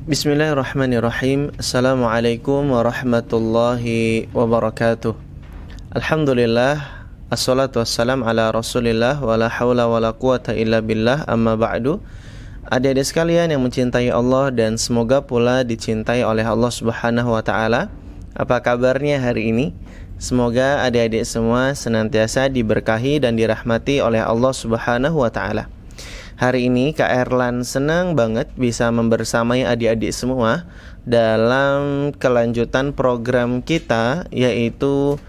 Bismillahirrahmanirrahim. Assalamualaikum warahmatullahi wabarakatuh. Alhamdulillah, assalatu wassalam ala rasulillah, wa la hawla wa la quwata illa billah, amma ba'du. Adik-adik sekalian yang mencintai Allah dan semoga pula dicintai oleh Allah subhanahu wa ta'ala, apa kabarnya hari ini? Semoga adik-adik semua senantiasa diberkahi dan dirahmati oleh Allah subhanahu wa ta'ala. Hari ini Kak Erlan senang banget bisa membersamai adik-adik semua dalam kelanjutan program kita, yaitu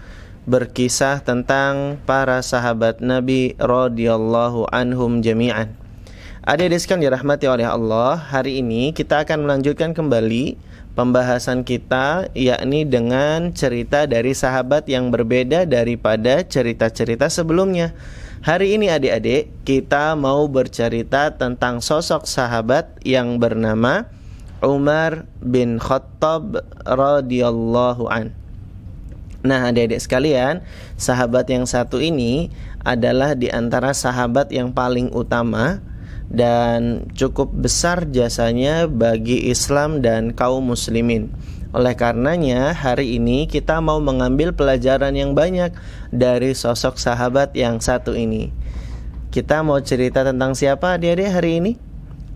berkisah tentang para sahabat Nabi radhiyallahu anhum jami'an. Adik-adik sekalian dirahmati oleh Allah, hari ini kita akan melanjutkan kembali pembahasan kita, yakni dengan cerita dari sahabat yang berbeda daripada cerita-cerita sebelumnya. Hari ini adik-adik, kita mau bercerita tentang sosok sahabat yang bernama Umar bin Khattab radhiyallahu an. Nah, adik-adik sekalian, sahabat yang satu ini adalah di antara sahabat yang paling utama dan cukup besar jasanya bagi Islam dan kaum muslimin. Oleh karenanya, hari ini kita mau mengambil pelajaran yang banyak dari sosok sahabat yang satu ini. Kita mau cerita tentang siapa adik-adik hari ini?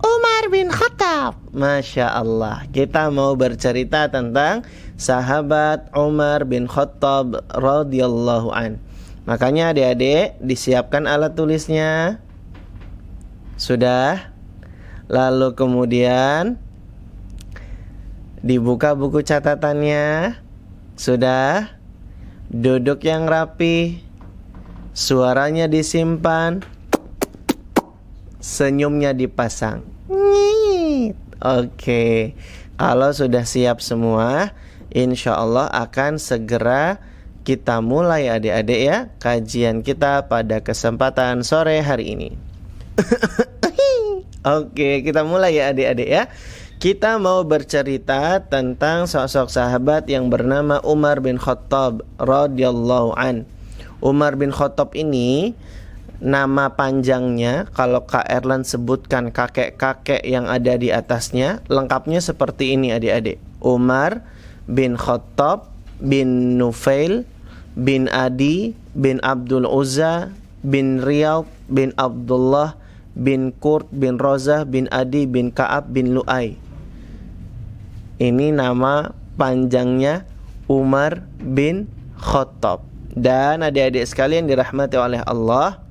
Umar bin Khattab. Masya Allah, kita mau bercerita tentang sahabat Umar bin Khattab radhiyallahu an. Makanya adik-adik, disiapkan alat tulisnya. Sudah? Lalu kemudian dibuka buku catatannya. Sudah? Duduk yang rapi, suaranya disimpan, senyumnya dipasang. Oke. Kalau sudah siap semua, insya Allah akan segera kita mulai adik-adik ya kajian kita pada kesempatan sore hari ini. Oke, kita mulai ya adik-adik ya. Kita mau bercerita tentang sosok sahabat yang bernama Umar bin Khattab radhiyallahu an. Umar bin Khattab ini nama panjangnya, kalau Kak Erlan sebutkan kakek-kakek yang ada di atasnya, lengkapnya seperti ini adik-adik. Umar bin Khattab bin Nufail bin Adi bin Abdul Uzza bin Riyad bin Abdullah bin Qurt bin Rozah bin Adi bin Ka'ab bin Lu'ay. Ini nama panjangnya Umar bin Khattab. Dan adik-adik sekalian dirahmati oleh Allah,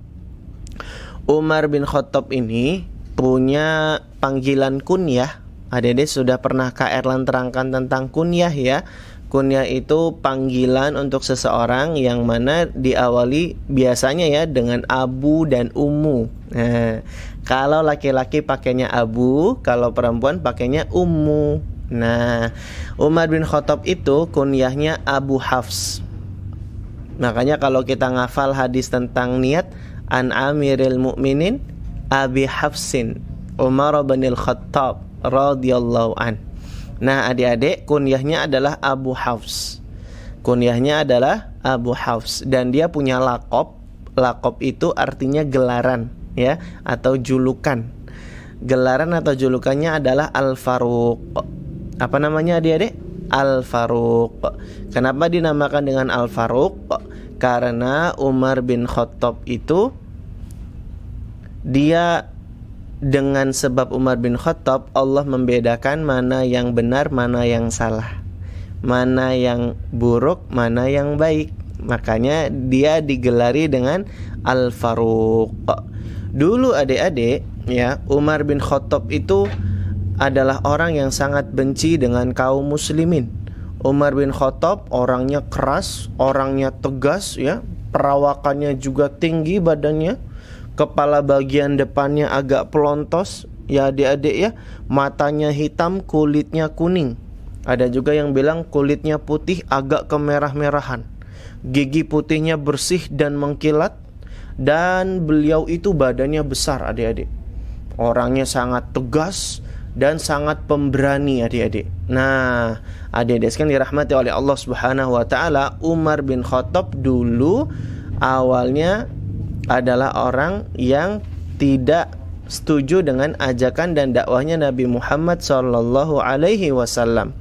Umar bin Khattab ini punya panggilan kunyah. Adik-adik sudah pernah Kak Erlan terangkan tentang kunyah ya. Kunyah itu panggilan untuk seseorang yang mana diawali biasanya ya dengan Abu dan Ummu. Nah, kalau laki-laki pakainya Abu, kalau perempuan pakainya Ummu. Nah, Umar bin Khattab itu kunyahnya Abu Hafs. Makanya kalau kita ngafal hadis tentang niat, an Amiril Mukminin Abi Hafsin Umar bin Khattab radhiyallahu an. Nah, adik-adik, kunyahnya adalah Abu Hafs. Kunyahnya adalah Abu Hafs dan dia punya laqab. Laqab itu artinya gelaran ya, atau julukan. Gelaran atau julukannya adalah Al-Faruq. Apa namanya adik-adik? Al-Faruq. Kenapa dinamakan dengan Al-Faruq? Karena Umar bin Khattab itu, dia dengan sebab Umar bin Khattab, Allah membedakan mana yang benar, mana yang salah, mana yang buruk, mana yang baik. Makanya dia digelari dengan Al-Faruq. Dulu adik-adik ya, Umar bin Khattab itu adalah orang yang sangat benci dengan kaum muslimin. Umar bin Khattab orangnya keras, orangnya tegas ya, perawakannya juga tinggi badannya, kepala bagian depannya agak pelontos ya adik-adik ya, matanya hitam, kulitnya kuning. Ada juga yang bilang kulitnya putih agak kemerah-merahan. Gigi putihnya bersih dan mengkilat. Dan beliau itu badannya besar adik-adik. Orangnya sangat tegas dan sangat pemberani adik-adik. Nah, adik-adik sekalian dirahmati oleh Allah Subhanahu wa taala, Umar bin Khattab dulu awalnya adalah orang yang tidak setuju dengan ajakan dan dakwahnya Nabi Muhammad sallallahu alaihi wasallam.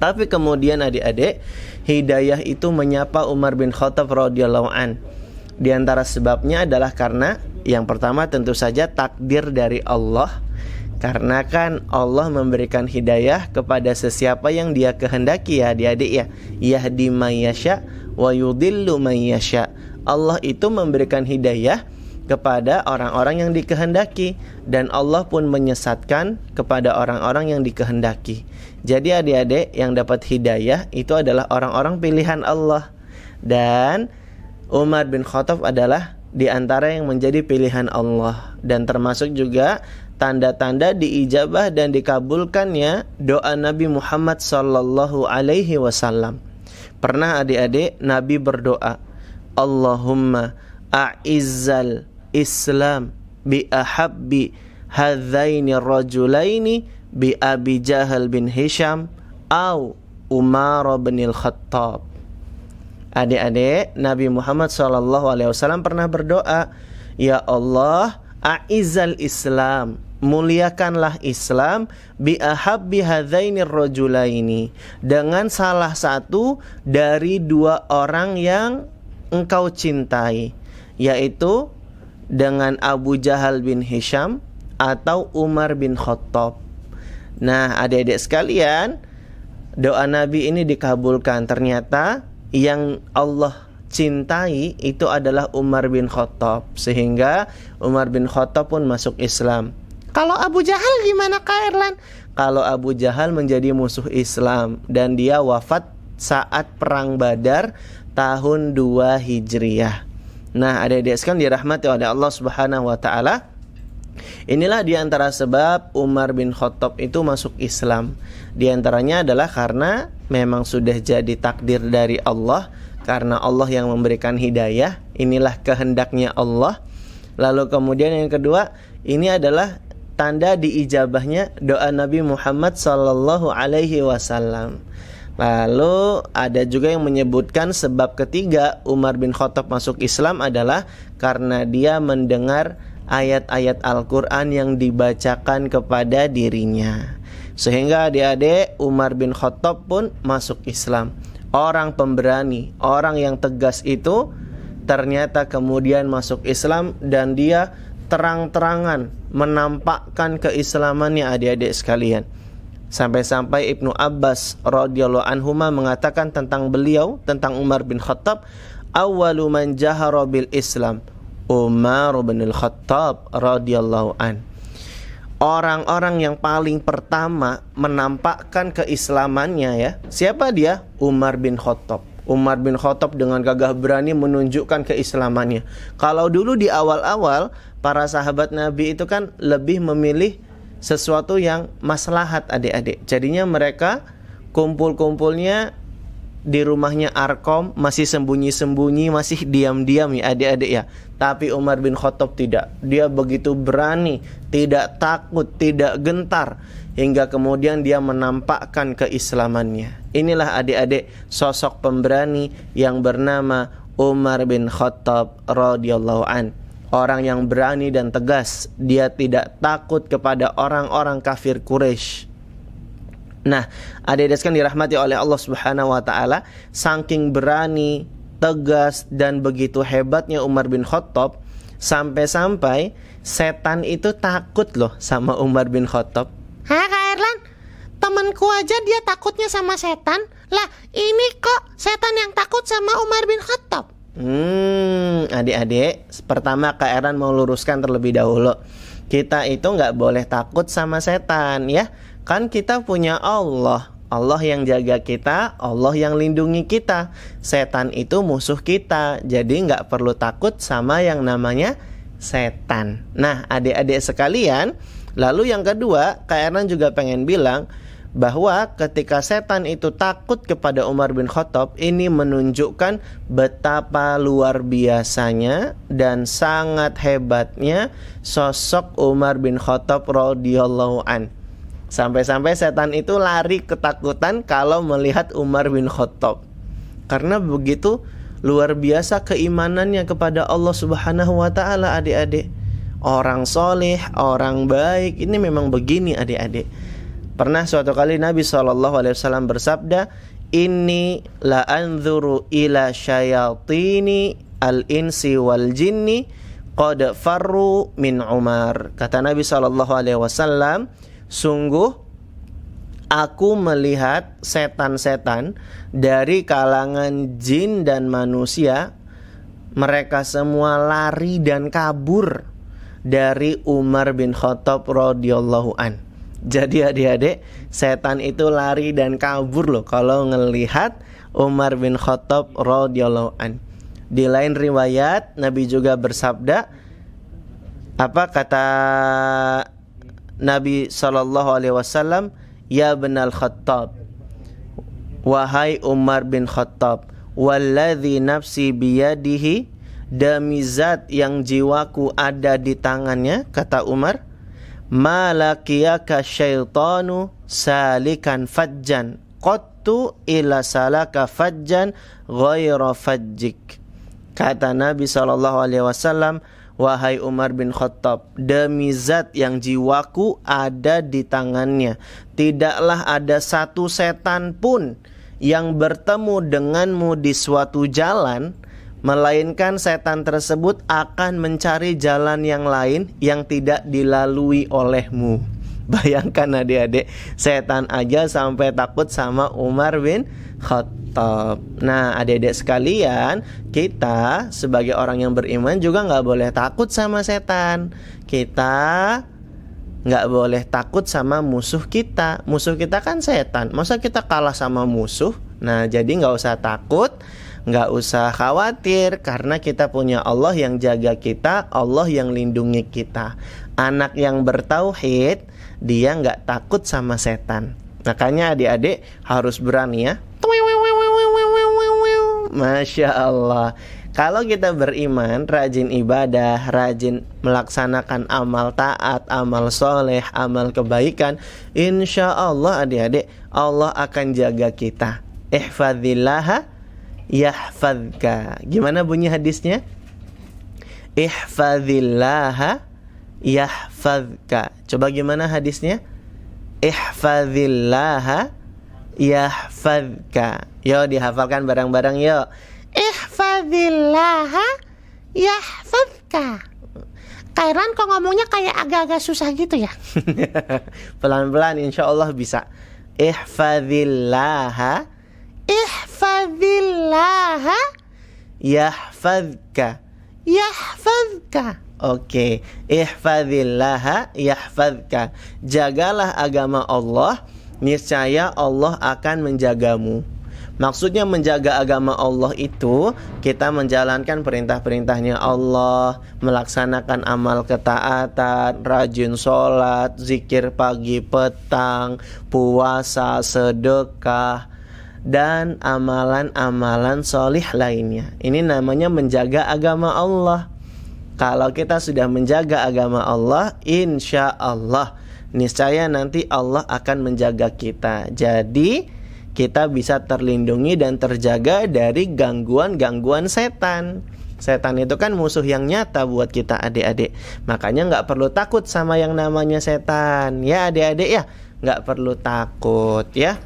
Tapi kemudian adik-adik, hidayah itu menyapa Umar bin Khattab radhiyallahu an. Di antara sebabnya adalah karena yang pertama tentu saja takdir dari Allah. Karena kan Allah memberikan hidayah kepada sesiapa yang Dia kehendaki ya adik-adik ya. Yahdi may yasha wa yudhillu may yasha. Allah itu memberikan hidayah kepada orang-orang yang dikehendaki dan Allah pun menyesatkan kepada orang-orang yang dikehendaki. Jadi adik-adik yang dapat hidayah itu adalah orang-orang pilihan Allah. Dan Umar bin Khattab adalah di antara yang menjadi pilihan Allah. Dan termasuk juga tanda-tanda diijabah dan dikabulkannya doa Nabi Muhammad sallallahu alaihi wasallam. Pernah adik-adik Nabi berdoa, Allahumma a'izzal Islam bi ahabbi hadzaini rajulaini bi Abi Jahal bin Hisham au Umar bin Al-Khattab. Adik-adik, Nabi Muhammad SAW pernah berdoa, ya Allah, a'izzal Islam, muliakanlah Islam bi ahabbi hadzaini rajulaini, dengan salah satu dari dua orang yang engkau cintai, yaitu dengan Abu Jahal bin Hisham atau Umar bin Khattab. Nah, adik-adik sekalian, doa Nabi ini dikabulkan. Ternyata yang Allah cintai itu adalah Umar bin Khattab, sehingga Umar bin Khattab pun masuk Islam. Kalau Abu Jahal gimana Kak Erlan? Kalau Abu Jahal menjadi musuh Islam dan dia wafat saat perang Badar tahun 2 Hijriah. Nah, adik-adik sekalian dirahmati oleh Allah Subhanahu wa taala. Inilah di antara sebab Umar bin Khattab itu masuk Islam. Di antaranya adalah karena memang sudah jadi takdir dari Allah, karena Allah yang memberikan hidayah, inilah kehendaknya Allah. Lalu kemudian yang kedua, ini adalah tanda diijabahnya doa Nabi Muhammad sallallahu alaihi wasallam. Lalu ada juga yang menyebutkan sebab ketiga Umar bin Khattab masuk Islam adalah karena dia mendengar ayat-ayat Al-Quran yang dibacakan kepada dirinya. Sehingga adik-adik, Umar bin Khattab pun masuk Islam. Orang pemberani, orang yang tegas itu ternyata kemudian masuk Islam dan dia terang-terangan menampakkan keislamannya adik-adik sekalian. Sampai-sampai Ibnu Abbas radhiyallahu anhuma mengatakan tentang beliau, tentang Umar bin Khattab, awwalu man jahara bil Islam Umar bin Al-Khattab radhiyallahu an. Orang-orang yang paling pertama menampakkan keislamannya ya. Siapa dia? Umar bin Khattab. Umar bin Khattab dengan gagah berani menunjukkan keislamannya. Kalau dulu di awal-awal para sahabat Nabi itu kan lebih memilih sesuatu yang maslahat adik-adik. Jadinya mereka kumpul-kumpulnya di rumahnya Arkom, masih sembunyi-sembunyi, masih diam-diam ya adik-adik ya. Tapi Umar bin Khattab tidak. Dia begitu berani, tidak takut, tidak gentar, hingga kemudian dia menampakkan keislamannya. Inilah adik-adik sosok pemberani yang bernama Umar bin Khattab radhiyallahu an. Orang yang berani dan tegas. Dia tidak takut kepada orang-orang kafir Quraisy. Nah, adik-adik sekalian dirahmati oleh Allah Subhanahu wa taala, saking berani, tegas dan begitu hebatnya Umar bin Khattab, sampai-sampai setan itu takut loh sama Umar bin Khattab. Hah Kak Erlan? Temanku aja dia takutnya sama setan. Lah, ini kok setan yang takut sama Umar bin Khattab? Adik-adik, pertama Kak Erlan mau luruskan terlebih dahulu. Kita itu nggak boleh takut sama setan ya. Kan kita punya Allah. Allah yang jaga kita, Allah yang lindungi kita. Setan itu musuh kita. Jadi nggak perlu takut sama yang namanya setan. Nah, adik-adik sekalian, lalu yang kedua, Kak Ernan juga pengen bilang bahwa ketika setan itu takut kepada Umar bin Khattab, ini menunjukkan betapa luar biasanya dan sangat hebatnya sosok Umar bin Khattab radhiyallahu an. Sampai-sampai setan itu lari ketakutan kalau melihat Umar bin Khattab. Karena begitu luar biasa keimanannya kepada Allah Subhanahu wa taala, adik-adik. orang soleh, orang baik. Ini memang begini adik-adik. Pernah suatu kali Nabi SAW bersabda, "Inni la anzuru ila syayatini al-insi wal jinni qad farru min Umar." Kata Nabi SAW, sungguh aku melihat setan-setan dari kalangan jin dan manusia, mereka semua lari dan kabur dari Umar bin Khattab radhiyallahu an. Jadi adik-adik, setan itu lari dan kabur loh kalau ngelihat Umar bin Khattab radhiyallahu an. Di lain riwayat Nabi juga bersabda, apa kata Nabi SAW, "Ya binal Khattab, wahai Umar bin Khattab, walladzi nafsi biyadihi, demi zat yang jiwaku ada di tangannya," kata Umar, "malakiyaka syaitanu salikan fajjan qattu ila salaka fajjan ghaira fajjik." Kata Nabi SAW, "Wahai Umar bin Khattab, demi zat yang jiwaku ada di tangannya, tidaklah ada satu setan pun yang bertemu denganmu di suatu jalan, melainkan setan tersebut akan mencari jalan yang lain yang tidak dilalui olehmu." Bayangkan adik-adik, setan aja sampai takut sama Umar bin Khattab. Nah adik-adik sekalian, kita sebagai orang yang beriman juga gak boleh takut sama setan. Kita gak boleh takut sama musuh kita. Musuh kita kan setan, masa kita kalah sama musuh? Nah jadi gak usah takut, gak usah khawatir, karena kita punya Allah yang jaga kita, Allah yang lindungi kita. Anak yang bertauhid, dia gak takut sama setan. Makanya adik-adik harus berani ya. Masya Allah. Kalau kita beriman, rajin ibadah, rajin melaksanakan amal taat, amal soleh, amal kebaikan, insya Allah adik-adik, Allah akan jaga kita. Ihfadzillaha yahfadzka. Gimana bunyi hadisnya? Ihfadzillaha yahfadzka. Coba gimana hadisnya? Ihfadzillaha yahfadzka. Yo dihafalkan bareng-bareng yo. Ihfadzillaha yahfadzka. Kairan kok ngomongnya kayak agak-agak susah gitu ya? Pelan-pelan insya Allah bisa. Ihfadzillaha yahfadzka. Yahfadzka. Oke, ihfadzillaha yahfadzka. Jagalah agama Allah, niscaya Allah akan menjagamu. Maksudnya menjaga agama Allah itu kita menjalankan perintah-perintahnya Allah, melaksanakan amal ketaatan, rajin sholat, zikir pagi petang, puasa, sedekah, dan amalan-amalan solih lainnya. Ini namanya menjaga agama Allah. Kalau kita sudah menjaga agama Allah, insya Allah niscaya nanti Allah akan menjaga kita. Jadi kita bisa terlindungi dan terjaga dari gangguan-gangguan setan. Setan itu kan musuh yang nyata buat kita adik-adik. Makanya gak perlu takut sama yang namanya setan. Ya adik-adik ya, gak perlu takut ya.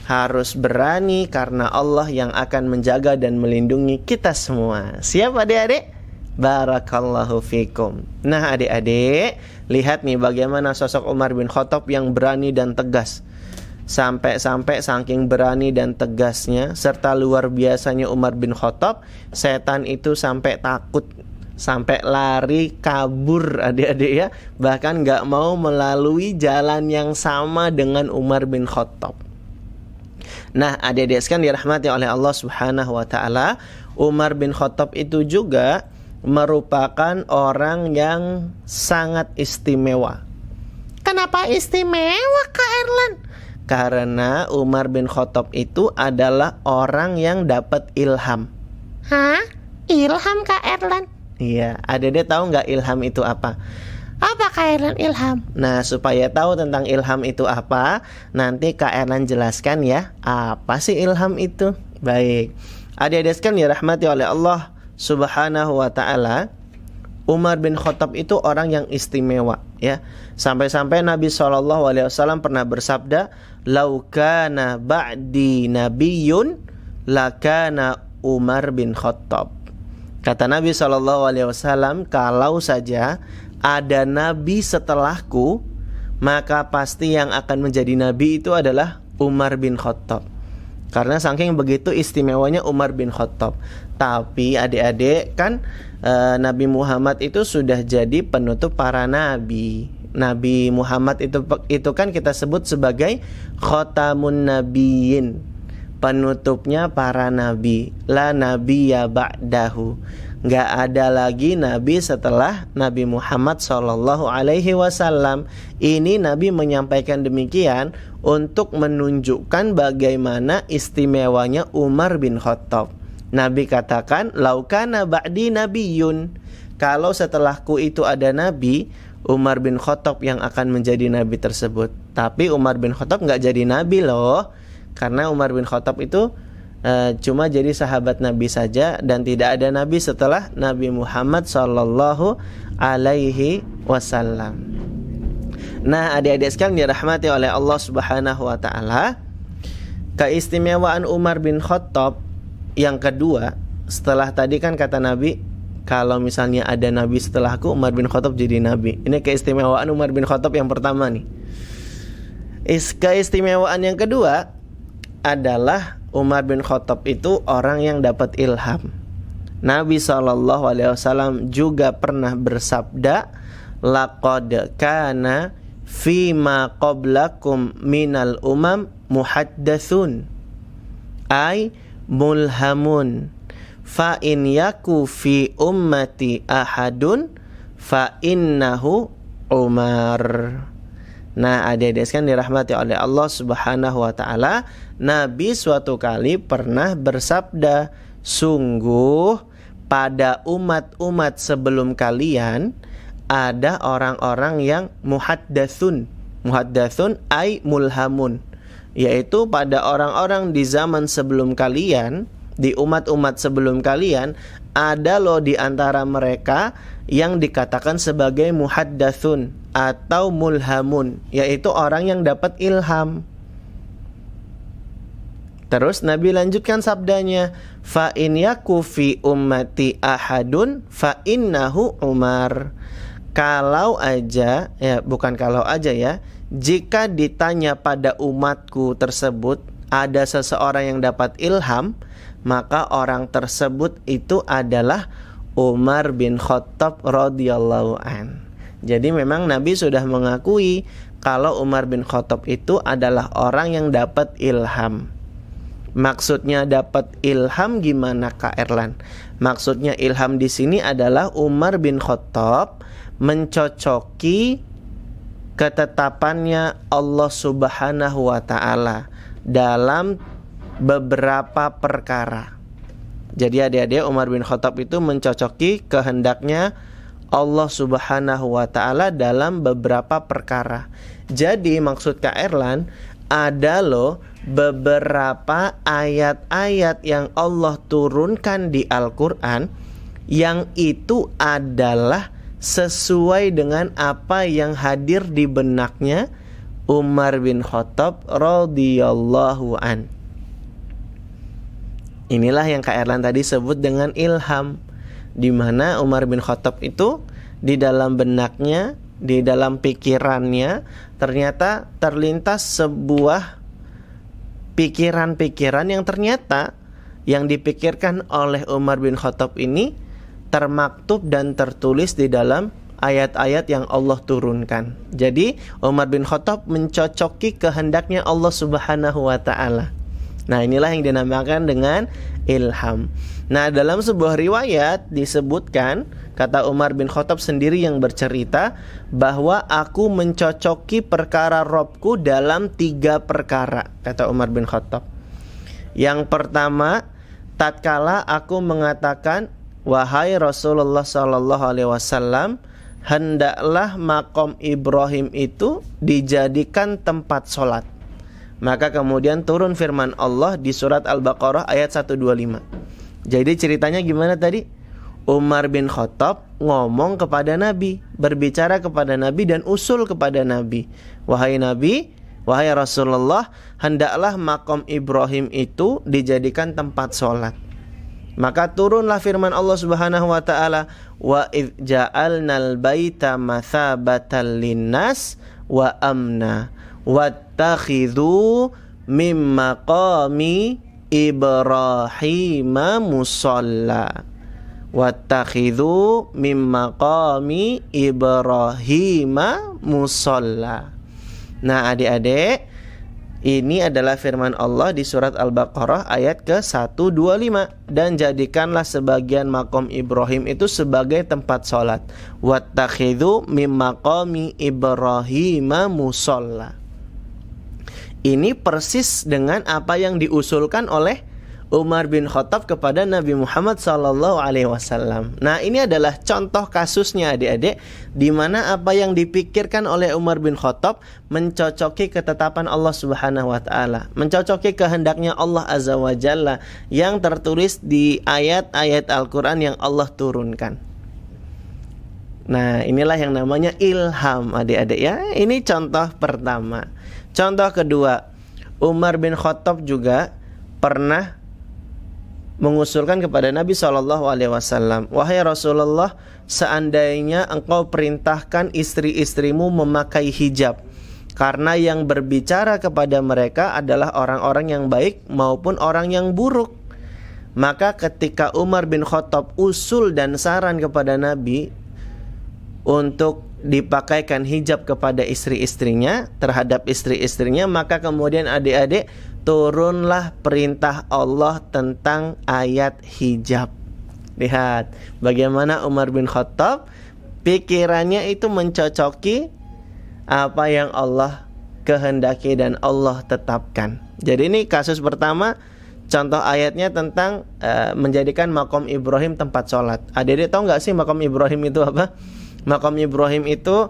Harus berani karena Allah yang akan menjaga dan melindungi kita semua. Siap adik-adik? Barakallahu fikum. Nah adik-adik, lihat nih bagaimana sosok Umar bin Khattab yang berani dan tegas. Sampai-sampai saking berani dan tegasnya serta luar biasanya Umar bin Khattab, setan itu sampai takut, sampai lari kabur adik-adik ya. Bahkan gak mau melalui jalan yang sama dengan Umar bin Khattab. Nah adik-adik sekalian dirahmati oleh Allah Subhanahu wa ta'ala, Umar bin Khattab itu juga merupakan orang yang sangat istimewa. Kenapa istimewa Kak Erlan? Karena Umar bin Khattab itu adalah orang yang dapat ilham. Hah? Ilham Kak Erlan? Iya, adik-adik tahu nggak ilham itu apa? Apa Kak Erlan ilham? Nah, supaya tahu tentang ilham itu apa, nanti Kak Erlan jelaskan ya. Apa sih ilham itu? Baik. Adik-adik sekalian dirahmati oleh Allah Subhanahu wa ta'ala, Umar bin Khattab itu orang yang istimewa, ya. Sampai-sampai Nabi SAW pernah bersabda, "Lau kana ba'di nabiyyun lakana Umar bin Khattab." Kata Nabi SAW, kalau saja ada nabi setelahku, maka pasti yang akan menjadi nabi itu adalah Umar bin Khattab. Karena saking begitu istimewanya Umar bin Khattab. Tapi adik-adik kan Nabi Muhammad itu sudah jadi penutup para nabi. Nabi Muhammad itu kan kita sebut sebagai khatamun nabiyyin, penutupnya para nabi. La nabiyya ba'dahu. Nggak ada lagi nabi setelah Nabi Muhammad SAW. Ini Nabi menyampaikan demikian untuk menunjukkan bagaimana istimewanya Umar bin Khattab. Nabi katakan, "Laukana ba'di nabiyyun." Kalau setelahku itu ada nabi, Umar bin Khattab yang akan menjadi nabi tersebut. Tapi Umar bin Khattab nggak jadi nabi loh. Karena Umar bin Khattab itu cuma jadi sahabat Nabi saja, dan tidak ada nabi setelah Nabi Muhammad sallallahu alaihi wasallam. Nah, adik-adik sekalian dirahmati oleh Allah Subhanahu wa taala, keistimewaan Umar bin Khattab yang kedua, setelah tadi kan kata Nabi, kalau misalnya ada nabi setelahku, Umar bin Khattab jadi nabi. Ini keistimewaan Umar bin Khattab yang pertama nih. Keistimewaan yang kedua adalah Umar bin Khattab itu orang yang dapat ilham. Nabi SAW juga pernah bersabda, "Laqad kana fima qablakum minal umam muhaddatsun ay mulhamun fa in yaku fi ummati ahadun fa innahu Umar." Nah, adik-adik sekalian dirahmati oleh Allah Subhanahu wa taala, Nabi suatu kali pernah bersabda, "Sungguh pada umat-umat sebelum kalian ada orang-orang yang muhaddatsun." Muhaddatsun ay mulhamun, yaitu pada orang-orang di zaman sebelum kalian, di umat-umat sebelum kalian, ada loh di antara mereka yang dikatakan sebagai muhaddatsun atau mulhamun, yaitu orang yang dapat ilham. Terus Nabi lanjutkan sabdanya, "Fa in yaku fi ummati ahadun fa innahu Umar." Kalau aja, ya bukan kalau aja ya, jika ditanya pada umatku tersebut ada seseorang yang dapat ilham, maka orang tersebut itu adalah Umar bin Khattab radhiyallahu an. Jadi memang Nabi sudah mengakui kalau Umar bin Khattab itu adalah orang yang dapat ilham. Maksudnya dapat ilham gimana Kak Erlan? Maksudnya ilham di sini adalah Umar bin Khattab mencocoki ketetapannya Allah Subhanahu wa taala dalam beberapa perkara. Jadi adik-adik, Umar bin Khattab itu mencocoki kehendaknya Allah Subhanahu wa taala dalam beberapa perkara. Jadi maksud Kak Erlan, ada loh beberapa ayat-ayat yang Allah turunkan di Al-Quran yang itu adalah sesuai dengan apa yang hadir di benaknya Umar bin Khattab radhiyallahu an. Inilah yang Kak Erlan tadi sebut dengan ilham, di mana Umar bin Khattab itu di dalam benaknya, di dalam pikirannya ternyata terlintas sebuah pikiran-pikiran yang ternyata yang dipikirkan oleh Umar bin Khattab ini termaktub dan tertulis di dalam ayat-ayat yang Allah turunkan. Jadi Umar bin Khattab mencocoki kehendaknya Allah Subhanahu wa taala. Nah, inilah yang dinamakan dengan ilham. Nah, dalam sebuah riwayat disebutkan, kata Umar bin Khattab sendiri yang bercerita, bahwa aku mencocoki perkara Robku dalam 3 perkara, kata Umar bin Khattab. Yang pertama, tatkala aku mengatakan, wahai Rasulullah SAW, hendaklah makom Ibrahim itu dijadikan tempat sholat. Maka kemudian turun firman Allah di surat Al-Baqarah ayat 125. Jadi ceritanya gimana tadi? Umar bin Khattab ngomong kepada Nabi, berbicara kepada Nabi dan usul kepada Nabi. Wahai Nabi, wahai Rasulullah, hendaklah makom Ibrahim itu dijadikan tempat sholat. Maka turunlah firman Allah Subhanahu wa taala, wa idz ja'alnal baita mathabatan linnas wa amna wattakhidhu mim maqami Ibrahim musalla. Wattakhidhu mim maqami Ibrahim musalla. Nah, adik-adik, ini adalah firman Allah di surat Al-Baqarah ayat ke-125. Dan jadikanlah sebagian makom Ibrahim itu sebagai tempat sholat. Wattakhidhu mim maqami Ibrahim musalla. Ini persis dengan apa yang diusulkan oleh Umar bin Khattab kepada Nabi Muhammad SAW. Nah, ini adalah contoh kasusnya adik-adik, di mana apa yang dipikirkan oleh Umar bin Khattab mencocoki ketetapan Allah Subhanahu wa taala, mencocoki kehendaknya Allah Azza wa Jalla yang tertulis di ayat-ayat Al-Qur'an yang Allah turunkan. Nah, inilah yang namanya ilham adik-adik ya. Ini contoh pertama. Contoh kedua, Umar bin Khattab juga pernah mengusulkan kepada Nabi SAW, wahai Rasulullah, seandainya engkau perintahkan istri-istrimu memakai hijab, karena yang berbicara kepada mereka adalah orang-orang yang baik maupun orang yang buruk. Maka ketika Umar bin Khattab usul dan saran kepada Nabi untuk dipakaikan hijab kepada istri-istrinya, terhadap istri-istrinya, maka kemudian adik-adik, turunlah perintah Allah tentang ayat hijab. Lihat bagaimana Umar bin Khattab pikirannya itu mencocoki apa yang Allah kehendaki dan Allah tetapkan. Jadi ini kasus pertama, contoh ayatnya tentang menjadikan makom Ibrahim tempat sholat. Adik-adik tahu nggak sih makom Ibrahim itu apa? Makom Ibrahim itu,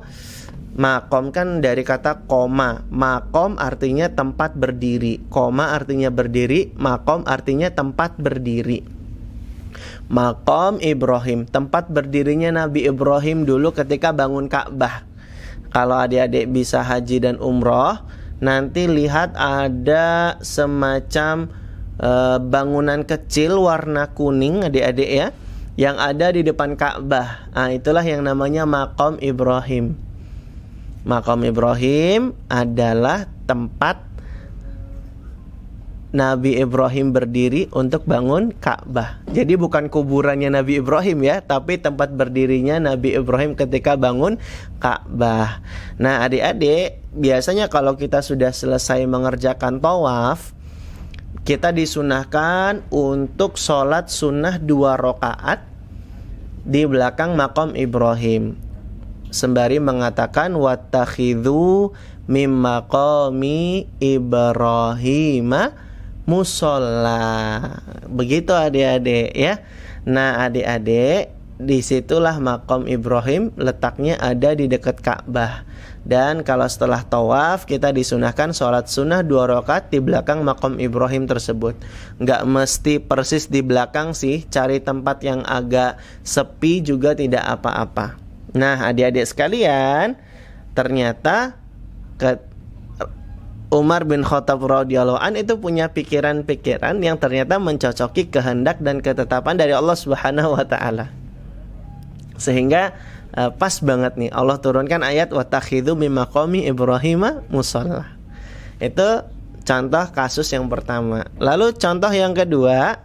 makom kan dari kata koma. Makom artinya tempat berdiri, koma artinya berdiri, makom artinya tempat berdiri. Makom Ibrahim, tempat berdirinya Nabi Ibrahim dulu ketika bangun Ka'bah. Kalau adik-adik bisa haji dan umroh, nanti lihat ada semacam bangunan kecil warna kuning adik-adik ya, yang ada di depan Ka'bah. Nah, itulah yang namanya makom Ibrahim. Makom Ibrahim adalah tempat Nabi Ibrahim berdiri untuk bangun Ka'bah. Jadi bukan kuburannya Nabi Ibrahim ya, tapi tempat berdirinya Nabi Ibrahim ketika bangun Ka'bah. Nah, adik-adik, biasanya kalau kita sudah selesai mengerjakan tawaf, kita disunahkan untuk sholat sunnah 2 rakaat di belakang makom Ibrahim, sembari mengatakan wattakhidhu mim maqami Ibrahim musalla. Begitu adik-adik ya. Nah, adik-adik, disitulah makom Ibrahim letaknya ada di dekat Ka'bah. Dan kalau setelah tawaf, kita disunahkan sholat sunnah 2 rakaat di belakang makom Ibrahim tersebut. Nggak mesti persis di belakang sih, cari tempat yang agak sepi juga tidak apa-apa. Nah, adik-adik sekalian, ternyata Umar bin Khattab radhiyallahu an itu punya pikiran-pikiran yang ternyata mencocoki kehendak dan ketetapan dari Allah Subhanahu wa taala. Sehingga pas banget nih Allah turunkan ayat wattakhidhu mim maqami Ibrahim musalla. Itu contoh kasus yang pertama. Lalu contoh yang kedua,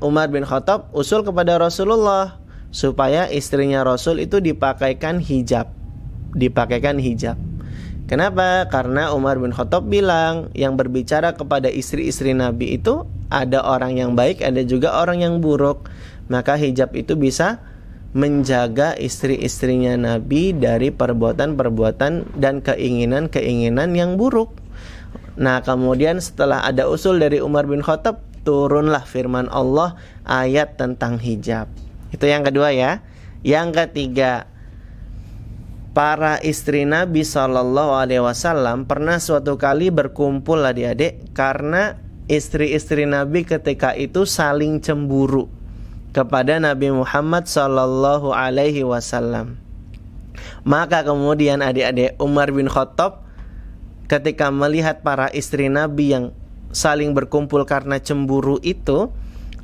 Umar bin Khattab usul kepada Rasulullah supaya istrinya Rasul itu dipakaikan hijab. Kenapa? Karena Umar bin Khattab bilang yang berbicara kepada istri-istri Nabi itu ada orang yang baik, ada juga orang yang buruk. Maka hijab itu bisa menjaga istri-istrinya Nabi dari perbuatan-perbuatan dan keinginan-keinginan yang buruk. Nah, kemudian setelah ada usul dari Umar bin Khattab, turunlah firman Allah ayat tentang hijab. Itu yang kedua ya. Yang ketiga, para istri Nabi SAW pernah suatu kali berkumpul adik-adik, karena istri-istri Nabi ketika itu saling cemburu. kepada Nabi Muhammad sallallahu alaihi wasallam. Maka kemudian adik-adik, Umar bin Khattab ketika melihat para istri Nabi yang saling berkumpul karena cemburu itu,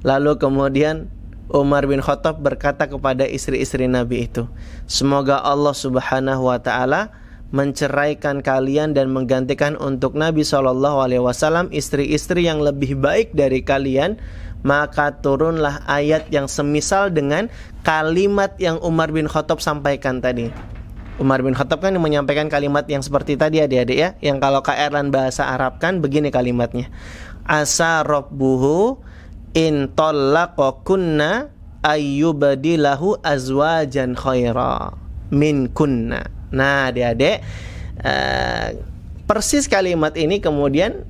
lalu kemudian Umar bin Khattab berkata kepada istri-istri Nabi itu, semoga Allah subhanahu wa ta'ala menceraikan kalian dan menggantikan untuk Nabi SAW istri-istri yang lebih baik dari kalian. Maka turunlah ayat yang semisal dengan kalimat yang Umar bin Khattab sampaikan tadi. Umar bin Khattab kan menyampaikan kalimat yang seperti tadi adik-adik ya, yang kalau Kak Erlan bahasa Arab kan begini kalimatnya, asa rabbuhu in tallaqakunna ayyubadilahu azwajan khaira min kunna. Nah adik-adik, persis kalimat ini kemudian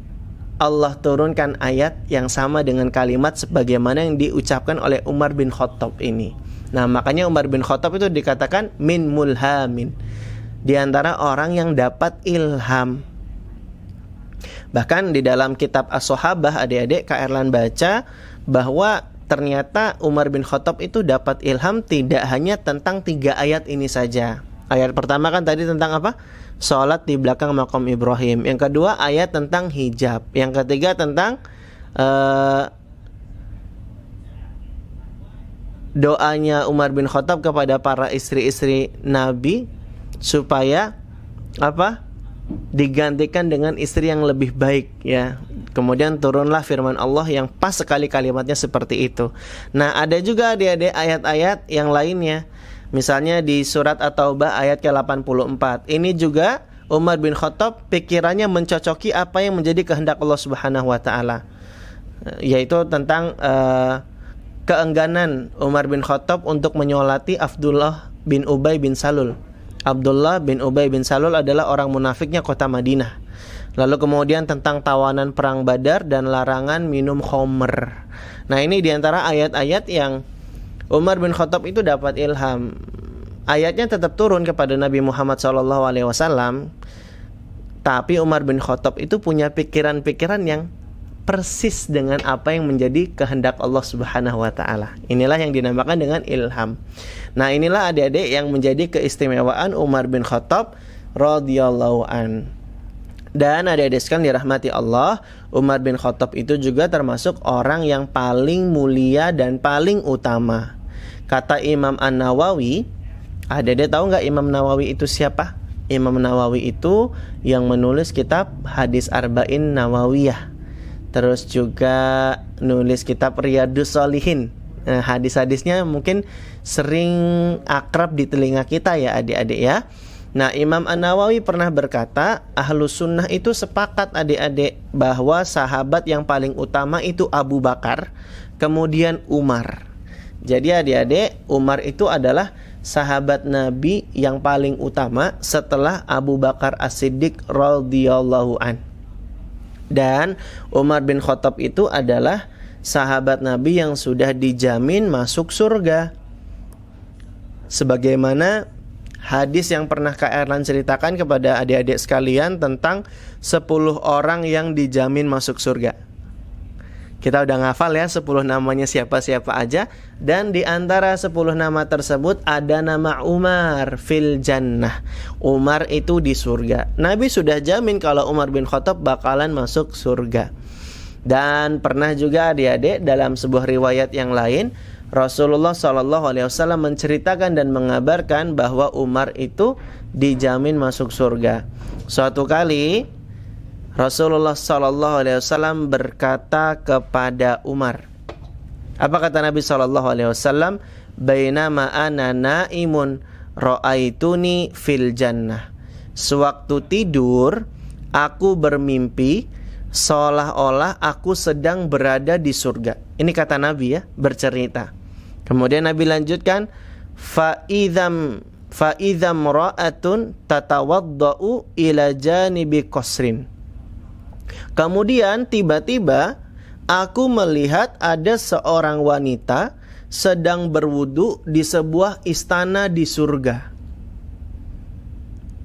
Allah turunkan ayat yang sama dengan kalimat sebagaimana yang diucapkan oleh Umar bin Khattab ini. Nah makanya Umar bin Khattab itu dikatakan min mulhamin, di antara orang yang dapat ilham. Bahkan di dalam kitab As-Sahabah adik-adik, Kak Erlan baca bahwa ternyata Umar bin Khattab itu dapat ilham tidak hanya tentang 3 ayat ini saja. Ayat pertama kan tadi tentang apa? Sholat di belakang makam Ibrahim. Yang kedua ayat tentang hijab. Yang ketiga tentang doanya Umar bin Khattab kepada para istri-istri Nabi supaya apa? Digantikan dengan istri yang lebih baik ya. Kemudian turunlah firman Allah yang pas sekali kalimatnya seperti itu. Nah, ada juga adik-adik ayat-ayat yang lainnya. Misalnya di surat At-Taubah ayat ke-84. Ini juga Umar bin Khattab pikirannya mencocoki apa yang menjadi kehendak Allah Subhanahu wa taala. Yaitu tentang keengganan Umar bin Khattab untuk menyolati Abdullah bin Ubay bin Salul. Abdullah bin Ubay bin Salul adalah orang munafiknya kota Madinah. Lalu kemudian tentang tawanan perang Badar dan larangan minum khamr. Nah, ini diantara ayat-ayat yang Umar bin Khattab itu dapat ilham. Ayatnya tetap turun kepada Nabi Muhammad SAW, tapi Umar bin Khattab itu punya pikiran-pikiran yang persis dengan apa yang menjadi kehendak Allah Subhanahu wa taala. Inilah yang dinamakan dengan ilham. Nah, inilah adik-adik yang menjadi keistimewaan Umar bin Khattab radhiyallahu an. Dan adik-adik sekalian dirahmati Allah, Umar bin Khattab itu juga termasuk orang yang paling mulia dan paling utama. Kata Imam An-Nawawi, adik-adik tahu nggak Imam Nawawi itu siapa? Imam Nawawi itu yang menulis kitab Hadis Arba'in Nawawiyah. Terus juga nulis kitab Riyadhus Shalihin. Nah, hadis-hadisnya mungkin sering akrab di telinga kita ya adik-adik ya. Nah, Imam An-Nawawi pernah berkata, Ahlus Sunnah itu sepakat adik-adik bahwa sahabat yang paling utama itu Abu Bakar, kemudian Umar. Jadi adik-adik, Umar itu adalah sahabat Nabi yang paling utama setelah Abu Bakar As-Siddiq radhiyallahu an. Dan Umar bin Khattab itu adalah sahabat Nabi yang sudah dijamin masuk surga. Sebagaimana hadis yang pernah Kak Erlan ceritakan kepada adik-adik sekalian tentang 10 orang yang dijamin masuk surga. Kita udah ngafal ya 10 namanya siapa-siapa aja. Dan di antara 10 nama tersebut ada nama Umar fil jannah. Umar itu di surga. Nabi sudah jamin kalau Umar bin Khattab bakalan masuk surga. Dan pernah juga adik-adik dalam sebuah riwayat yang lain, Rasulullah SAW menceritakan dan mengabarkan bahwa Umar itu dijamin masuk surga. Suatu kali Rasulullah SAW berkata kepada Umar, apa kata Nabi SAW? Bainama ana naimun ra'aituni fil jannah. Sewaktu tidur aku bermimpi seolah-olah aku sedang berada di surga. Ini kata Nabi ya, bercerita. Kemudian Nabi lanjutkan, fa'idham ra'atun tatawadda'u ila janibi qasrin. Kemudian tiba-tiba aku melihat ada seorang wanita sedang berwudu di sebuah istana di surga.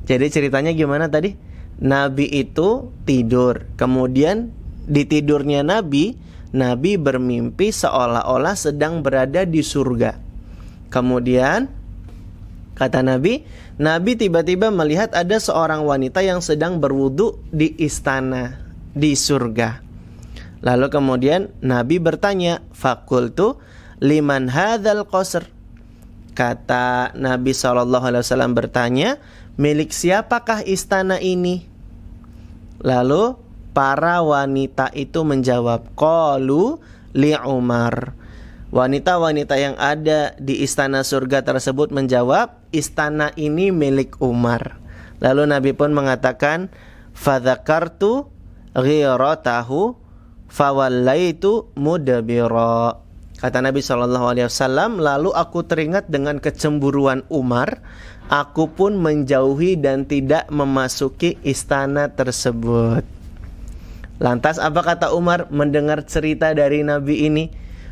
Jadi ceritanya gimana tadi? Nabi itu tidur. Kemudian di tidurnya Nabi Nabi bermimpi seolah-olah sedang berada di surga. Kemudian kata Nabi, Nabi tiba-tiba melihat ada seorang wanita yang sedang berwudu di istana di surga. Lalu kemudian Nabi bertanya, "Fakultu liman hadzal qasr?" Kata Nabi SAW bertanya, "Milik siapakah istana ini?" Lalu para wanita itu menjawab, "Qalu li Umar." Wanita-wanita yang ada di istana surga tersebut menjawab, "Istana ini milik Umar." Lalu Nabi pun mengatakan, "Fadzakartu ghiratahu fawallaitu mudabira." Kata Nabi SAW, lalu aku teringat dengan kecemburuan Umar, aku pun menjauhi dan tidak memasuki istana tersebut. Lantas apa kata Umar mendengar cerita dari Nabi ini?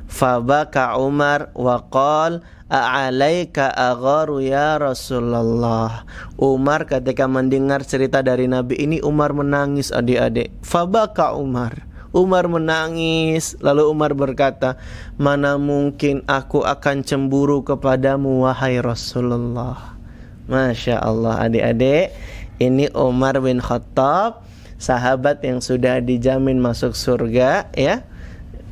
Fabaka Umar wa qala a'alaika agharu ya Rasulullah. Umar ketika mendengar cerita dari Nabi ini, Umar menangis adik-adik. Fabaka Umar. Umar menangis. Lalu Umar berkata, "Mana mungkin aku akan cemburu kepadamu wahai Rasulullah." Masya Allah adik-adik, ini Umar bin Khattab, sahabat yang sudah dijamin masuk surga ya.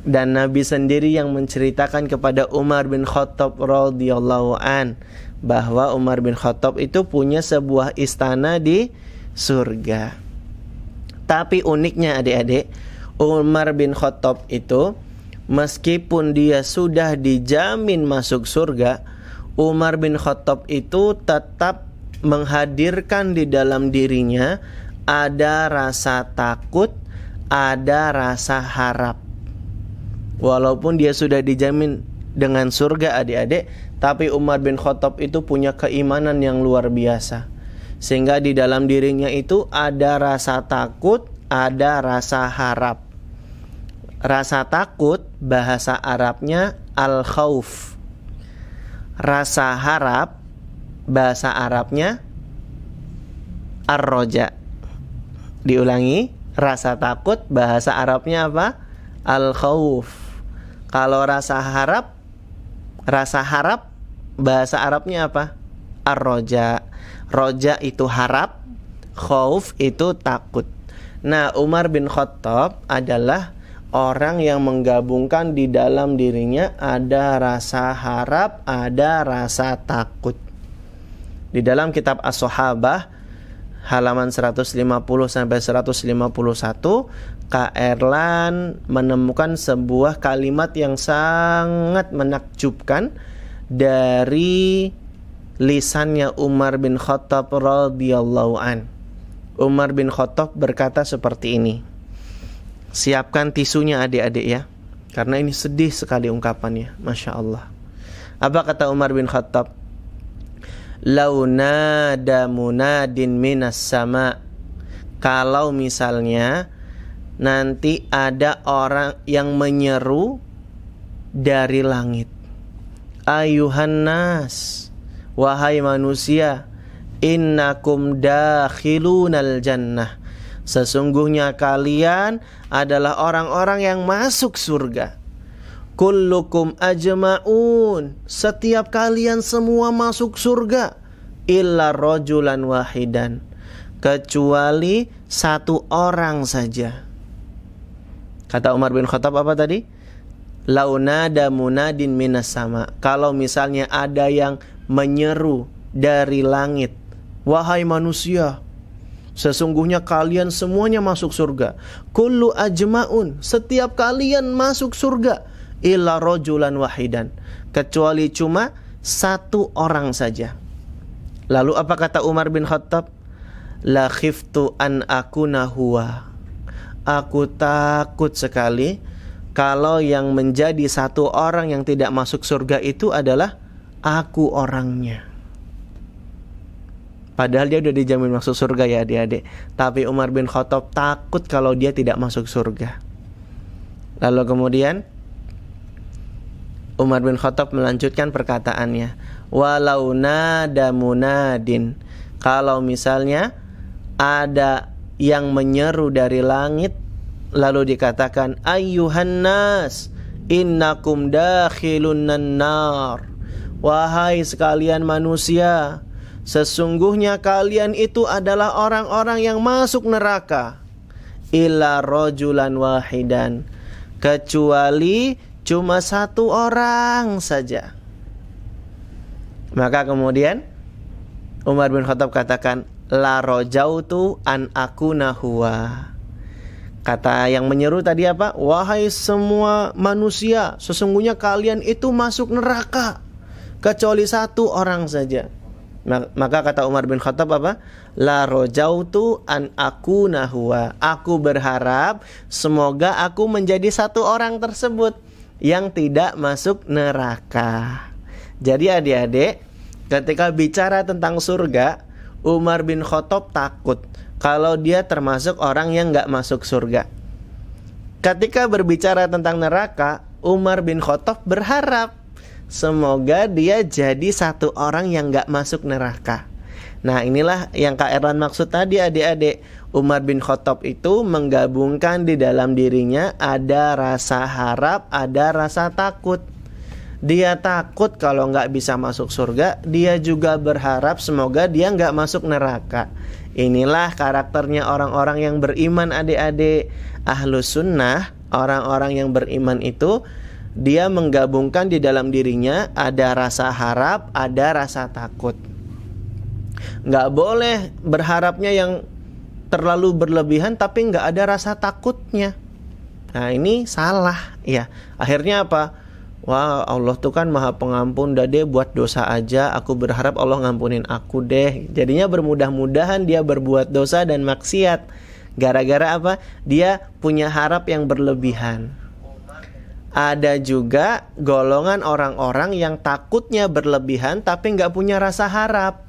Dan Nabi sendiri yang menceritakan kepada Umar bin Khattab radhiyallahu an bahwa Umar bin Khattab itu punya sebuah istana di surga. Tapi uniknya adik-adik, Umar bin Khattab itu meskipun dia sudah dijamin masuk surga, Umar bin Khattab itu tetap menghadirkan di dalam dirinya ada rasa takut, ada rasa harap. Walaupun dia sudah dijamin dengan surga adik-adik, tapi Umar bin Khattab itu punya keimanan yang luar biasa. Sehingga di dalam dirinya itu ada rasa takut, ada rasa harap. Rasa takut bahasa Arabnya al-khauf. Rasa harap bahasa Arabnya ar-roja. Diulangi, rasa takut bahasa Arabnya apa? Al-khauf. Kalau rasa harap bahasa Arabnya apa? Ar-roja. Roja itu harap, khauf itu takut. Nah, Umar bin Khattab adalah orang yang menggabungkan di dalam dirinya ada rasa harap, ada rasa takut. Di dalam kitab As-Sahabah halaman 150 sampai 151, Kak Erlan menemukan sebuah kalimat yang sangat menakjubkan dari lisannya Umar bin Khattab radhiyallahu an. Umar bin Khattab berkata seperti ini. Siapkan tisunya adik-adik ya, karena ini sedih sekali ungkapannya. Masya Allah. Apa kata Umar bin Khattab? Lau nada munadin minas sama. Kalau misalnya nanti ada orang yang menyeru dari langit, ayuhan nas, wahai manusia, innakum dakhilunal jannah, sesungguhnya kalian adalah orang-orang yang masuk surga. Kullukum ajma'un, setiap kalian semua masuk surga, illa rajulan wahidan, kecuali satu orang saja. Kata Umar bin Khattab apa tadi? Launada munadin minas sama. Kalau misalnya ada yang menyeru dari langit, wahai manusia, sesungguhnya kalian semuanya masuk surga. Kullu ajma'un, setiap kalian masuk surga, illa rajulan wahidan, kecuali cuma satu orang saja. Lalu apa kata Umar bin Khattab? La khiftu an akuna huwa. Aku takut sekali kalau yang menjadi satu orang yang tidak masuk surga itu adalah aku orangnya. Padahal dia udah dijamin masuk surga ya adik-adik. Tapi Umar bin Khattab takut kalau dia tidak masuk surga. Lalu kemudian Umar bin Khattab melanjutkan perkataannya. Walau nada munadin, kalau misalnya ada yang menyeru dari langit, lalu dikatakan, ayyuhan nas innakum dakhilun nar. Wahai sekalian manusia, sesungguhnya kalian itu adalah orang-orang yang masuk neraka. Illa rajulan wahidan, kecuali cuma satu orang saja. Maka kemudian Umar bin Khattab katakan, la rajautu an akuna huwa. Kata yang menyeru tadi apa? Wahai semua manusia, sesungguhnya kalian itu masuk neraka, kecuali satu orang saja. Maka kata Umar bin Khattab apa? La rajautu an akuna huwa. Aku berharap semoga aku menjadi satu orang tersebut yang tidak masuk neraka. Jadi adik-adik, ketika bicara tentang surga, Umar bin Khattab takut kalau dia termasuk orang yang gak masuk surga. Ketika berbicara tentang neraka, Umar bin Khattab berharap semoga dia jadi satu orang yang gak masuk neraka. Nah, inilah yang Kak Erlan maksud tadi adik-adik. Umar bin Khattab itu menggabungkan di dalam dirinya ada rasa harap, ada rasa takut. Dia takut kalau nggak bisa masuk surga. Dia juga berharap semoga dia nggak masuk neraka. Inilah karakternya orang-orang yang beriman adik-adik. Ahlus sunnah, orang-orang yang beriman itu dia menggabungkan di dalam dirinya ada rasa harap, ada rasa takut. Nggak boleh berharapnya yang terlalu berlebihan tapi nggak ada rasa takutnya. Nah, ini salah ya. Akhirnya apa? Wah, Allah tuh kan maha pengampun, udah deh buat dosa aja, aku berharap Allah ngampunin aku deh. Jadinya bermudah-mudahan dia berbuat dosa dan maksiat. Gara-gara apa? Dia punya harap yang berlebihan. Ada juga golongan orang-orang yang takutnya berlebihan tapi nggak punya rasa harap.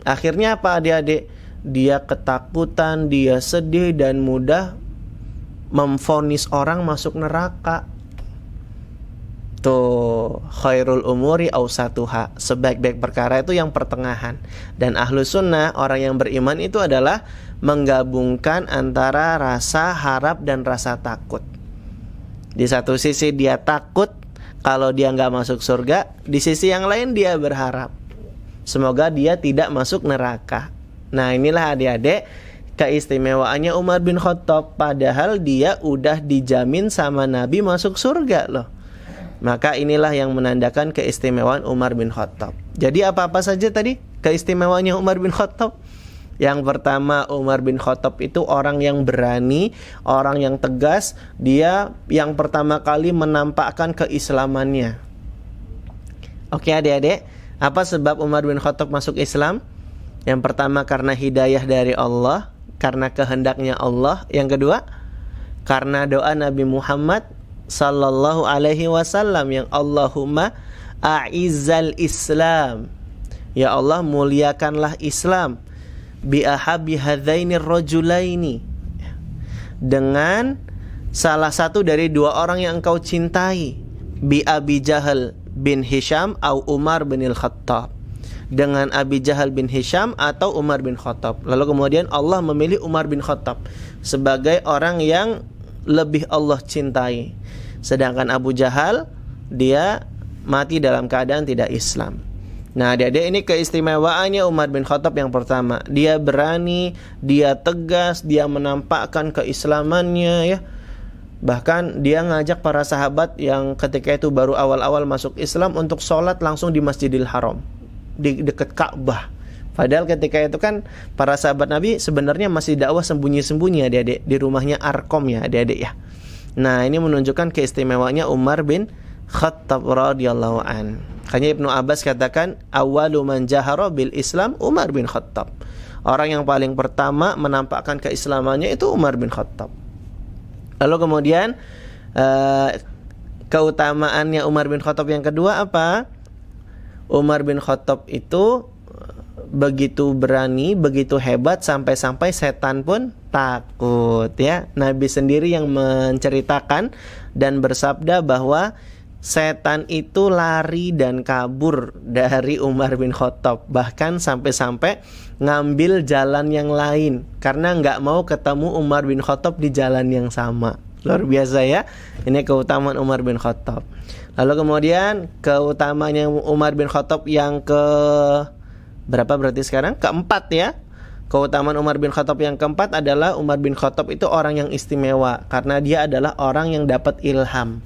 Akhirnya apa adik-adik? Dia ketakutan, dia sedih dan mudah memvonis orang masuk neraka. Tuh, khairul umuri awsatuha, sebaik-baik perkara itu yang pertengahan. Dan ahlu sunnah, orang yang beriman itu adalah menggabungkan antara rasa harap dan rasa takut. Di satu sisi dia takut kalau dia nggak masuk surga, di sisi yang lain dia berharap semoga dia tidak masuk neraka. Nah, inilah adik-adik keistimewaannya Umar bin Khattab, padahal dia udah dijamin sama Nabi masuk surga loh. Maka inilah yang menandakan keistimewaan Umar bin Khattab. Jadi apa-apa saja tadi keistimewaannya Umar bin Khattab? Yang pertama, Umar bin Khattab itu orang yang berani, orang yang tegas. Dia yang pertama kali menampakkan keislamannya. Oke adik-adik, apa sebab Umar bin Khattab masuk Islam? Yang pertama karena hidayah dari Allah, karena kehendaknya Allah. Yang kedua, karena doa Nabi Muhammad sallallahu alaihi wasallam yang Allahumma a'izzal Islam. Ya Allah, muliakanlah Islam bi ahabbi hadzainir rajulaini, dengan salah satu dari dua orang yang engkau cintai, bi Abi Jahal bin Hisham atau Umar bin Khattab, dengan Abi Jahal bin Hisham atau Umar bin Khattab. Lalu kemudian Allah memilih Umar bin Khattab sebagai orang yang lebih Allah cintai. Sedangkan Abu Jahal dia mati dalam keadaan tidak Islam. Nah, adik-adik, ini keistimewaannya Umar bin Khattab yang pertama. Dia berani, dia tegas, dia menampakkan keislamannya ya. Bahkan dia ngajak para sahabat yang ketika itu baru awal-awal masuk Islam untuk sholat langsung di Masjidil Haram, di dekat Ka'bah. Padahal ketika itu kan para sahabat Nabi sebenarnya masih dakwah sembunyi-sembunyi adik-adik, di rumahnya Arkom ya adik-adik ya. Nah, ini menunjukkan keistimewaannya Umar bin Khattab radhiyallahu an. Hanya Ibnu Abbas katakan, awwalu man jahara bil Islam Umar bin Khattab. Orang yang paling pertama menampakkan keislamannya itu Umar bin Khattab. Lalu kemudian keutamaannya Umar bin Khattab yang kedua apa? Umar bin Khattab itu begitu berani, begitu hebat sampai-sampai setan pun takut ya. Nabi sendiri yang menceritakan dan bersabda bahwa setan itu lari dan kabur dari Umar bin Khattab, bahkan sampai-sampai ngambil jalan yang lain karena nggak mau ketemu Umar bin Khattab di jalan yang sama. Luar biasa ya. Ini keutamaan Umar bin Khattab. Lalu kemudian keutamaannya Umar bin Khattab yang ke berapa berarti sekarang? Keempat ya. Keutamaan Umar bin Khattab yang keempat adalah Umar bin Khattab itu orang yang istimewa karena dia adalah orang yang dapat ilham.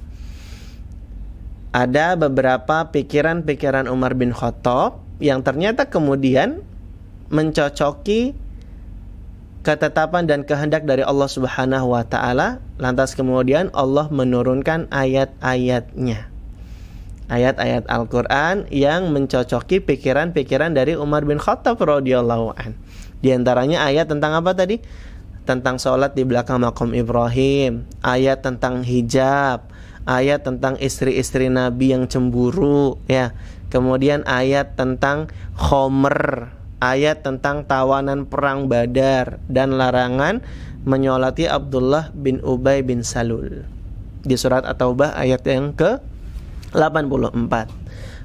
Ada beberapa pikiran-pikiran Umar bin Khattab yang ternyata kemudian mencocoki ketetapan dan kehendak dari Allah Subhanahu wa taala. Lantas kemudian Allah menurunkan ayat-ayatnya. Ayat-ayat Al-Qur'an yang mencocoki pikiran-pikiran dari Umar bin Khattab radhiyallahu an. Di antaranya ayat tentang apa tadi? Tentang sholat di belakang maqam Ibrahim, ayat tentang hijab, ayat tentang istri-istri Nabi yang cemburu ya. Kemudian ayat tentang khomer, ayat tentang tawanan perang Badar, dan larangan menyolati Abdullah bin Ubay bin Salul di surat At-Taubah ayat yang ke-84.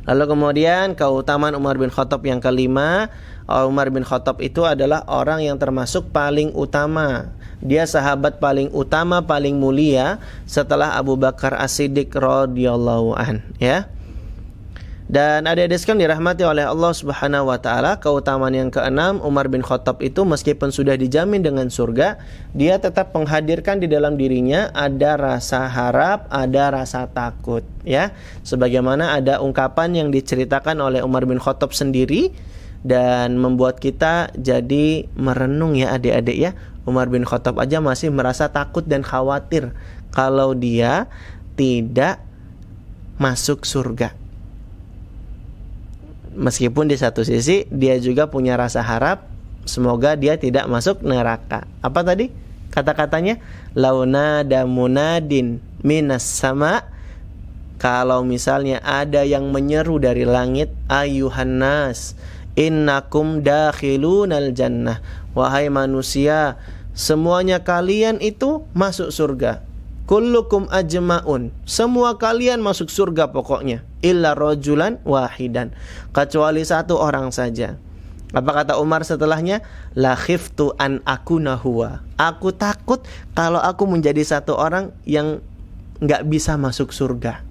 Lalu kemudian keutamaan Umar bin Khattab yang kelima, Umar bin Khattab itu adalah orang yang termasuk paling utama. Dia sahabat paling utama, paling mulia setelah Abu Bakar As-Siddiq radhiyallahu an ya. Dan adik-adik sekalian dirahmati oleh Allah Subhanahu wa taala, keutamaan yang keenam, Umar bin Khattab itu meskipun sudah dijamin dengan surga, dia tetap menghadirkan di dalam dirinya ada rasa harap, ada rasa takut ya. Sebagaimana ada ungkapan yang diceritakan oleh Umar bin Khattab sendiri dan membuat kita jadi merenung ya adik-adik ya. Umar bin Khattab aja masih merasa takut dan khawatir kalau dia tidak masuk surga. Meskipun di satu sisi dia juga punya rasa harap semoga dia tidak masuk neraka. Apa tadi kata-katanya? Launa damunadin minas sama. Kalau misalnya ada yang menyeru dari langit, ayuhan nas innakum dakhilunal jannah, wahai manusia, semuanya kalian itu masuk surga. Kullukum ajma'un, semua kalian masuk surga pokoknya, illa rajulan wahidan, kecuali satu orang saja. Apa kata Umar setelahnya? La khiftu an akuna huwa, aku takut kalau aku menjadi satu orang yang gak bisa masuk surga.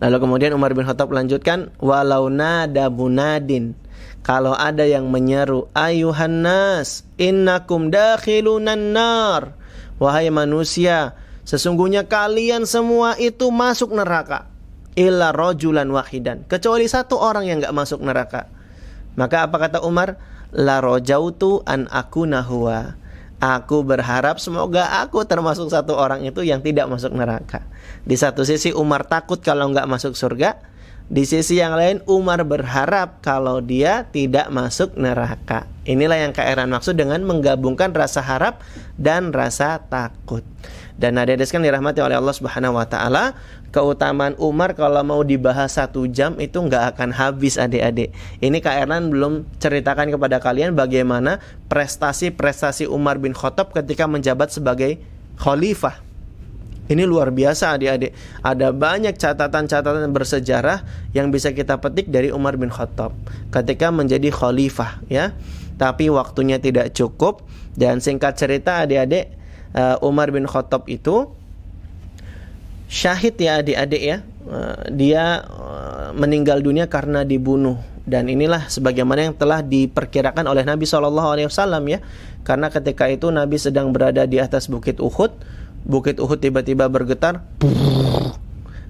Lalu kemudian Umar bin Khattab lanjutkan, walau nada munadin, kalau ada yang menyeru, ayuhan nas innakum dakhilunan nar, wahai manusia, sesungguhnya kalian semua itu masuk neraka, illa rajulan wahidan, kecuali satu orang yang gak masuk neraka. Maka apa kata Umar? La rajautu an akuna huwa, aku berharap semoga aku termasuk satu orang itu yang tidak masuk neraka. Di satu sisi Umar takut kalau gak masuk surga, di sisi yang lain Umar berharap kalau dia tidak masuk neraka. Inilah yang Kak Eran maksud dengan menggabungkan rasa harap dan rasa takut. Dan adik-adik sekalian dirahmati oleh Allah Subhanahu wa taala, keutamaan Umar kalau mau dibahas 1 jam itu nggak akan habis adik-adik. Ini Kak Eran belum ceritakan kepada kalian bagaimana prestasi-prestasi Umar bin Khattab ketika menjabat sebagai khalifah. Ini luar biasa adik-adik. Ada banyak catatan-catatan bersejarah yang bisa kita petik dari Umar bin Khattab ketika menjadi khalifah ya. Tapi waktunya tidak cukup. Dan singkat cerita adik-adik, Umar bin Khattab itu syahid ya adik-adik ya. Dia meninggal dunia karena dibunuh. Dan inilah sebagaimana yang telah diperkirakan oleh Nabi SAW ya. Karena ketika itu Nabi sedang berada di atas Bukit Uhud. Bukit Uhud tiba-tiba bergetar.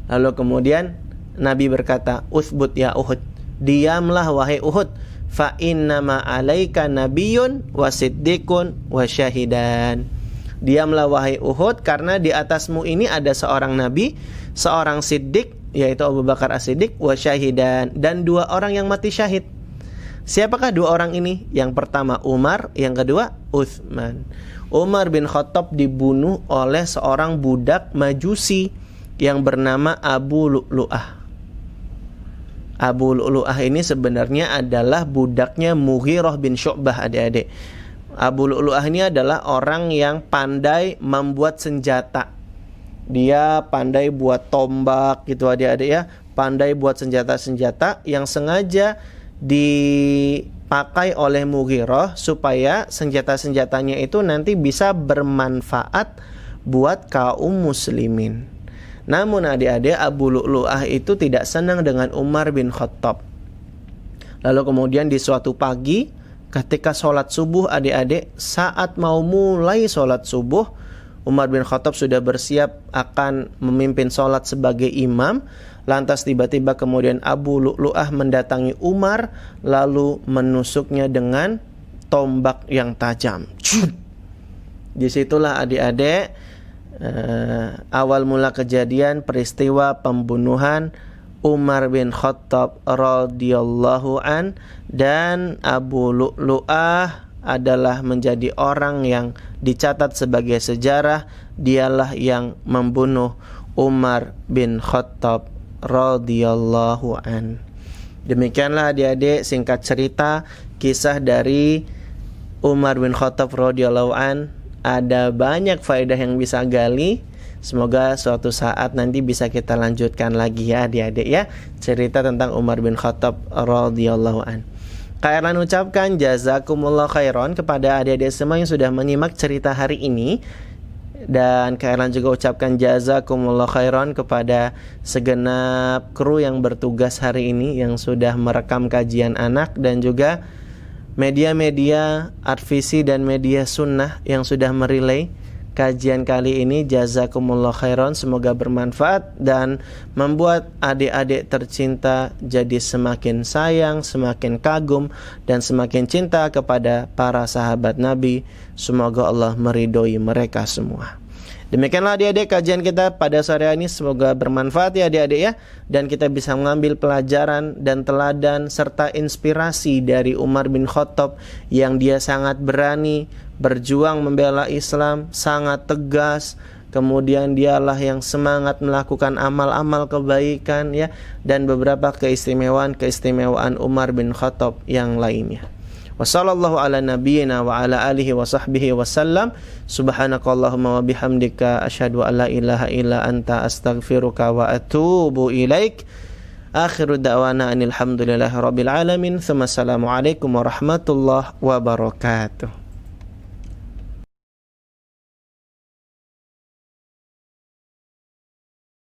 Lalu kemudian Nabi berkata, "Uthbut ya Uhud, diamlah wahai Uhud, fa innama 'alaika nabiyyun wa siddiqun wa syahidan." Diamlah wahai Uhud karena di atasmu ini ada seorang nabi, seorang siddiq yaitu Abu Bakar As-Siddiq, wa syahidan, dan 2 orang yang mati syahid. Siapakah 2 orang ini? Yang pertama Umar, yang kedua Utsman. Umar bin Khattab dibunuh oleh seorang budak Majusi yang bernama Abu Lu'lu'ah. Abu Lu'lu'ah ini sebenarnya adalah budaknya Mughirah bin Syu'bah adik-adik. Abu Lu'lu'ah ini adalah orang yang pandai membuat senjata. dia pandai buat tombak gitu adik-adik ya, pandai buat senjata-senjata yang sengaja dipakai oleh Mughirah supaya senjata-senjatanya itu nanti bisa bermanfaat buat kaum muslimin. Namun adik-adik, Abu Lu'lu'ah itu tidak senang dengan Umar bin Khattab. Lalu kemudian di suatu pagi ketika sholat subuh adik-adik, saat mau mulai sholat subuh, Umar bin Khattab sudah bersiap akan memimpin sholat sebagai imam. Lantas tiba-tiba kemudian Abu Lu'lu'ah mendatangi Umar, lalu menusuknya dengan tombak yang tajam. Disitulah adik-adik awal mula kejadian peristiwa pembunuhan Umar bin Khattab radhiyallahu an, dan Abu Lu'lu'ah adalah menjadi orang yang dicatat sebagai sejarah, dialah yang membunuh Umar bin Khattab radhiyallahu an. Demikianlah adik-adik singkat cerita kisah dari Umar bin Khattab radhiyallahu an. Ada banyak faedah yang bisa gali. Semoga suatu saat nanti bisa kita lanjutkan lagi ya adik-adik ya, cerita tentang Umar bin Khattab radhiyallahu an. Kak Erlan ucapkan jazakumullah khairan kepada adik-adik semua yang sudah menyimak cerita hari ini. Dan Kak Erlan juga ucapkan jazakumullah khairan kepada segenap kru yang bertugas hari ini, yang sudah merekam kajian anak, dan juga media-media Artvisi dan media sunnah yang sudah merilai kajian kali ini. Jazakumullah khairan, semoga bermanfaat dan membuat adik-adik tercinta jadi semakin sayang, semakin kagum, dan semakin cinta kepada para sahabat Nabi. Semoga Allah meridhoi mereka semua. Demikianlah adik-adik kajian kita pada sore ini, semoga bermanfaat ya adik-adik ya, dan kita bisa mengambil pelajaran dan teladan serta inspirasi dari Umar bin Khattab yang dia sangat berani berjuang membela Islam, sangat tegas. Kemudian dialah yang semangat melakukan amal-amal kebaikan ya, dan beberapa keistimewaan Umar bin Khattab yang lainnya. Wassallallahu ala nabiyyina wa ala alihi wa sahbihi wasallam. Subhanakallahumma wa bihamdika asyhadu an la ilaha illa anta astaghfiruka wa atubu ilaik. Akhiru da'wana anil hamdulillahi rabbil alamin. Assalamualaikum warahmatullahi wabarakatuh.